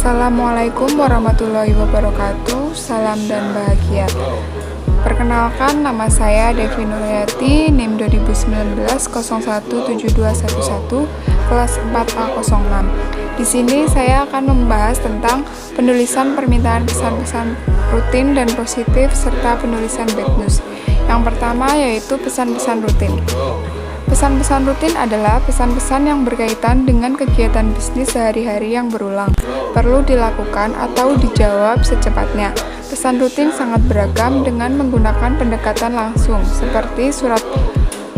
Assalamualaikum warahmatullahi wabarakatuh. Salam dan bahagia. Perkenalkan, nama saya Devi Nurhayati, NIM 2019 017211, kelas 4A06. Di sini saya akan membahas tentang penulisan permintaan pesan-pesan rutin dan positif serta penulisan bad news. Yang pertama yaitu pesan-pesan rutin. Pesan-pesan rutin adalah pesan-pesan yang berkaitan dengan kegiatan bisnis sehari-hari yang berulang, perlu dilakukan atau dijawab secepatnya. Pesan rutin sangat beragam dengan menggunakan pendekatan langsung, seperti surat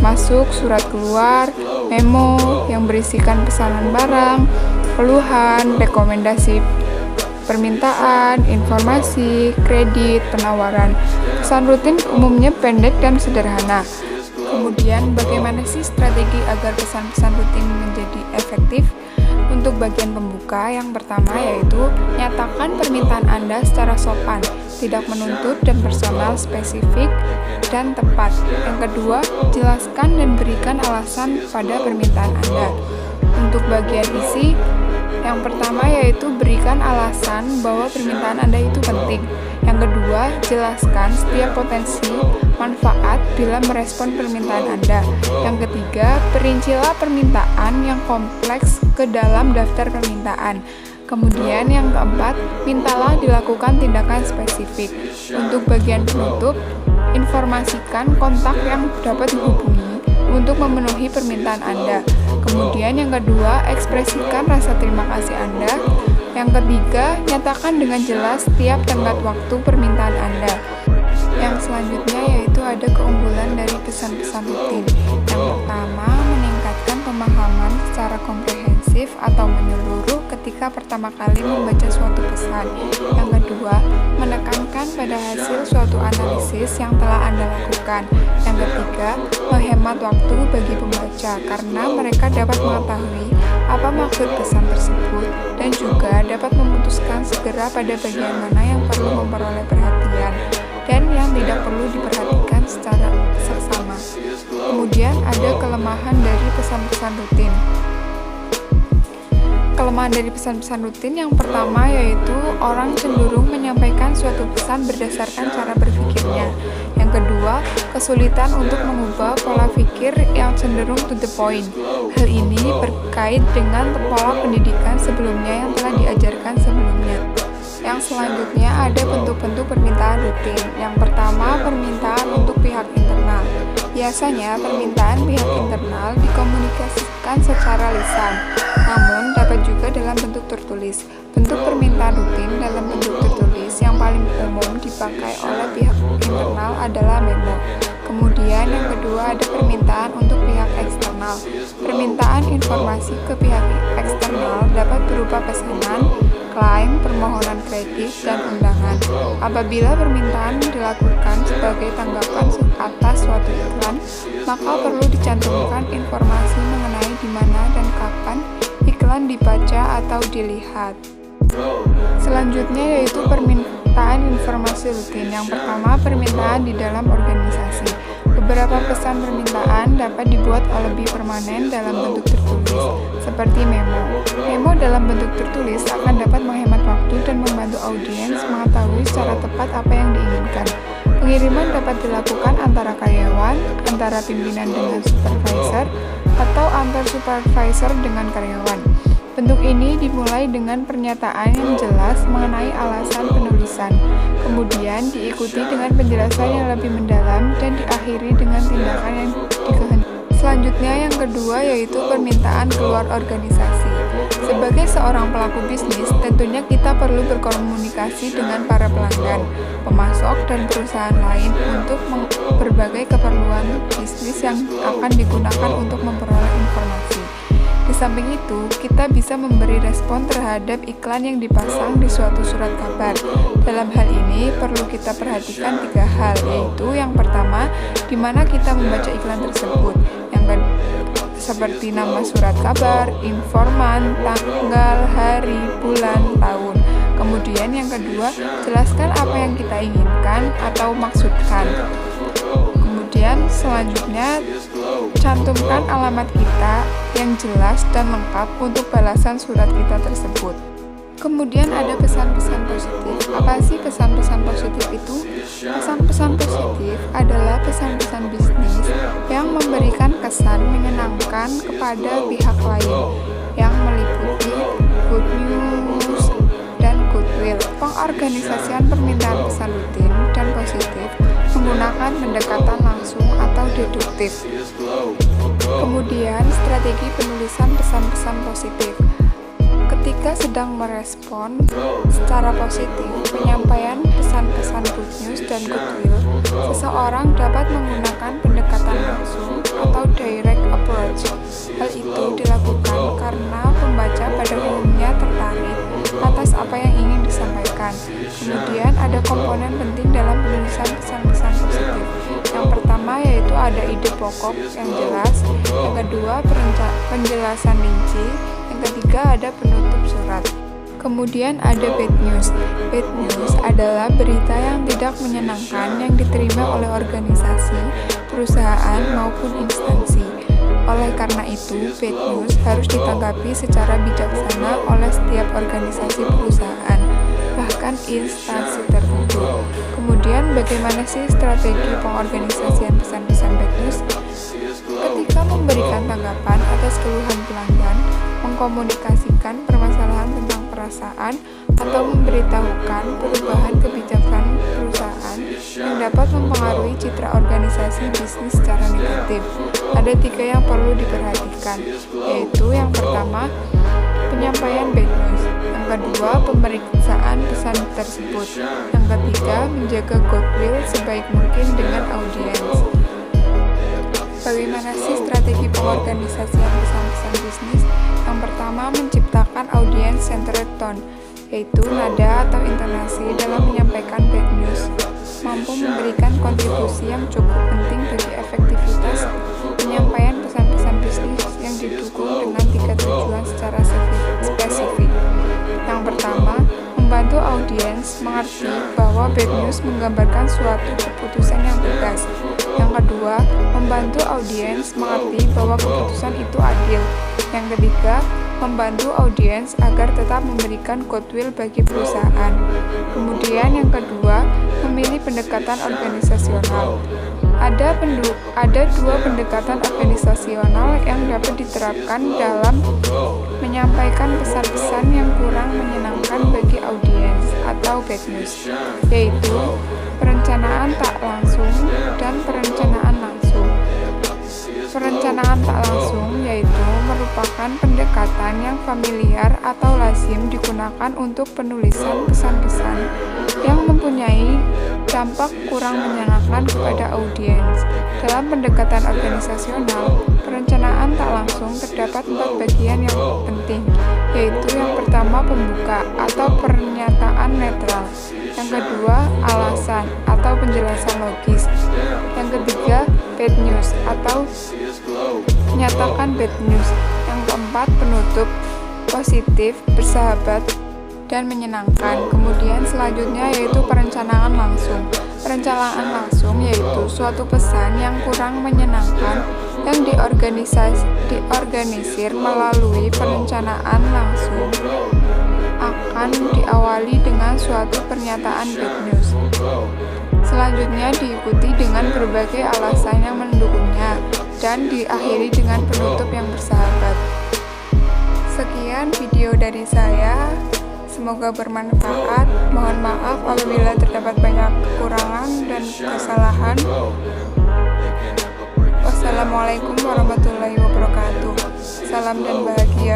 masuk, surat keluar, memo yang berisikan pesanan barang, keluhan, rekomendasi permintaan, informasi, kredit, penawaran. Pesan rutin umumnya pendek dan sederhana. Kemudian, bagaimana sih strategi agar pesan-pesan rutin menjadi efektif? Untuk bagian pembuka, yang pertama yaitu nyatakan permintaan Anda secara sopan, tidak menuntut dan personal, spesifik, dan tepat. Yang kedua, jelaskan dan berikan alasan pada permintaan Anda. Untuk bagian isi, yang pertama yaitu berikan alasan bahwa permintaan Anda itu penting. Yang kedua, jelaskan setiap potensi manfaat bila merespon permintaan Anda. Yang ketiga, perincilah permintaan yang kompleks ke dalam daftar permintaan. Kemudian yang keempat, mintalah dilakukan tindakan spesifik. Untuk bagian penutup, informasikan kontak yang dapat dihubungi untuk memenuhi permintaan Anda. Kemudian yang kedua, ekspresikan rasa terima kasih Anda. Yang ketiga, nyatakan dengan jelas setiap tenggat waktu permintaan Anda. Yang selanjutnya yaitu ada keunggulan dari pesan-pesan rutin. Yang pertama, meningkatkan pemahaman secara komprehensif atau menyeluruh ketika pertama kali membaca suatu pesan. Yang kedua, menekankan pada hasil suatu analisis yang telah Anda lakukan. Yang ketiga, menghemat waktu bagi pembaca karena mereka dapat mengetahui apa maksud pesan tersebut dan juga dapat memutuskan segera pada bagian mana yang perlu memperoleh perhatian dan yang tidak perlu diperhatikan secara seksama. Kemudian ada kelemahan dari pesan-pesan rutin. Kelemahan dari pesan-pesan rutin yang pertama yaitu orang cenderung menyampaikan suatu pesan berdasarkan cara berpikirnya. Yang kedua, kesulitan untuk mengubah pola pikir yang cenderung to the point. Hal ini berkait dengan pola pendidikan sebelumnya yang telah diajarkan sebelumnya. Yang selanjutnya ada bentuk-bentuk permintaan rutin. Yang pertama, permintaan untuk pihak internal. Biasanya permintaan pihak internal dikomunikasikan secara lisan, namun dapat juga dalam bentuk tertulis. Bentuk permintaan rutin dalam bentuk tertulis yang paling umum dipakai oleh pihak internal adalah memo. Kemudian yang kedua ada permintaan untuk pihak eksternal. Permintaan informasi ke pihak eksternal dapat berupa pesanan, klaim, permohonan kredit, dan undangan. Apabila permintaan dilakukan sebagai tanggapan atas suatu iklan, maka perlu dicantumkan informasi mengenai di mana dan kapan iklan dibaca atau dilihat. Selanjutnya yaitu permintaan informasi rutin. Yang pertama, permintaan di dalam organisasi. Beberapa pesan permintaan dapat dibuat lebih permanen dalam bentuk tertulis, seperti memo. Memo dalam bentuk tertulis akan dapat menghemat waktu dan membantu audiens mengetahui secara tepat apa yang diinginkan. Pengiriman dapat dilakukan antara karyawan, antara pimpinan dengan supervisor, atau antar supervisor dengan karyawan. Bentuk ini dimulai dengan pernyataan yang jelas mengenai alasan penulisan, kemudian diikuti dengan penjelasan yang lebih mendalam dan diakhiri dengan tindakan yang dikehendaki. Selanjutnya yang kedua yaitu permintaan keluar organisasi. Sebagai seorang pelaku bisnis, tentunya kita perlu berkomunikasi dengan para pelanggan, pemasok, dan perusahaan lain untuk berbagai keperluan bisnis yang akan digunakan untuk memperoleh informasi. Di samping itu, kita bisa memberi respon terhadap iklan yang dipasang di suatu surat kabar. Dalam hal ini, perlu kita perhatikan 3 hal, yaitu yang pertama, di mana kita membaca iklan tersebut. Yang kedua, seperti nama surat kabar, informan, tanggal, hari, bulan, tahun. Kemudian yang kedua, jelaskan apa yang kita inginkan atau maksudkan. Kemudian selanjutnya, cantumkan alamat kita yang jelas dan lengkap untuk balasan surat kita tersebut. Kemudian ada pesan-pesan positif. Apa sih pesan-pesan positif itu? Pesan-pesan positif adalah pesan-pesan bisnis yang memberikan kesan menyenangkan kepada pihak lain, yang meliputi good news dan goodwill. Pengorganisasian permintaan pesan rutin dan positif menggunakan pendekatan langsung atau deduktif. Kemudian strategi penulisan pesan-pesan positif. Ketika sedang merespon secara positif penyampaian pesan-pesan good news dan goodwill, seseorang dapat menggunakan pendekatan langsung atau direct approach. Hal itu dilakukan karena pembaca pada umumnya tertarik atas apa yang ingin disampaikan. Kemudian ada komponen penting dalam penulisan pesan-pesan positif. Yang pertama yaitu ada ide pokok yang jelas, yang kedua penjelasan rinci, yang ketiga ada penutup surat. Kemudian ada bad news. Bad news adalah berita yang tidak menyenangkan yang diterima oleh organisasi, perusahaan, maupun instansi. Oleh karena itu, bad news harus ditanggapi secara bijaksana oleh setiap organisasi perusahaan, bahkan instansi tertentu. Kemudian bagaimana sih strategi pengorganisasian pesan-pesan bad news? Ketika memberikan tanggapan atas keluhan pelanggan, mengkomunikasikan permasalahan tentang perasaan, atau memberitahukan perubahan kebijakan perusahaan yang dapat mempengaruhi citra organisasi bisnis secara negatif. Ada 3 yang perlu diperhatikan, yaitu yang pertama, penyampaian bad news, yang kedua, pemeriksaan pesan tersebut, yang ketiga, menjaga goodwill sebaik mungkin dengan audiens. Bagaimana sih strategi pengorganisasian pesan-pesan bisnis? Yang pertama, menciptakan audience-centered tone, yaitu nada atau intonasi dalam menyampaikan bad news, mampu memberikan kontribusi yang cukup penting bagi efektivitas penyampaian pesan-pesan bisnis yang didukung dengan 3 tujuan secara spesifik. Yang pertama, membantu audiens mengerti bahwa bad news menggambarkan suatu keputusan yang tegas. Yang kedua, membantu audiens mengerti bahwa keputusan itu adil. Yang ketiga, membantu audiens agar tetap memberikan goodwill bagi perusahaan. Kemudian yang kedua, memilih pendekatan organisasional. Ada 2 pendekatan organisasional yang dapat diterapkan dalam menyampaikan pesan-pesan yang kurang menyenangkan bagi audiens atau bad news, yaitu perencanaan tak langsung dan perencanaan langsung. Perencanaan tak langsung yaitu merupakan pendekatan yang familiar atau lazim digunakan untuk penulisan pesan-pesan yang mempunyai dampak kurang menyenangkan kepada audiens. Dalam pendekatan organisasional, perencanaan tak langsung terdapat 4 bagian yang penting, yaitu yang pertama pembuka atau pernyataan netral, yang kedua alasan atau penjelasan logis, yang ketiga bad news atau menyatakan bad news, yang keempat penutup positif, bersahabat, dan menyenangkan. Kemudian selanjutnya yaitu perencanaan langsung. Perencanaan langsung yaitu suatu pesan yang kurang menyenangkan yang diorganisir melalui perencanaan langsung akan diawali dengan suatu pernyataan bad news. Selanjutnya diikuti dengan berbagai alasan yang mendukungnya dan diakhiri dengan penutup yang bersahabat. Sekian video dari saya. Semoga bermanfaat. Mohon maaf apabila terdapat banyak kekurangan dan kesalahan. Wassalamualaikum warahmatullahi wabarakatuh. Salam dan bahagia.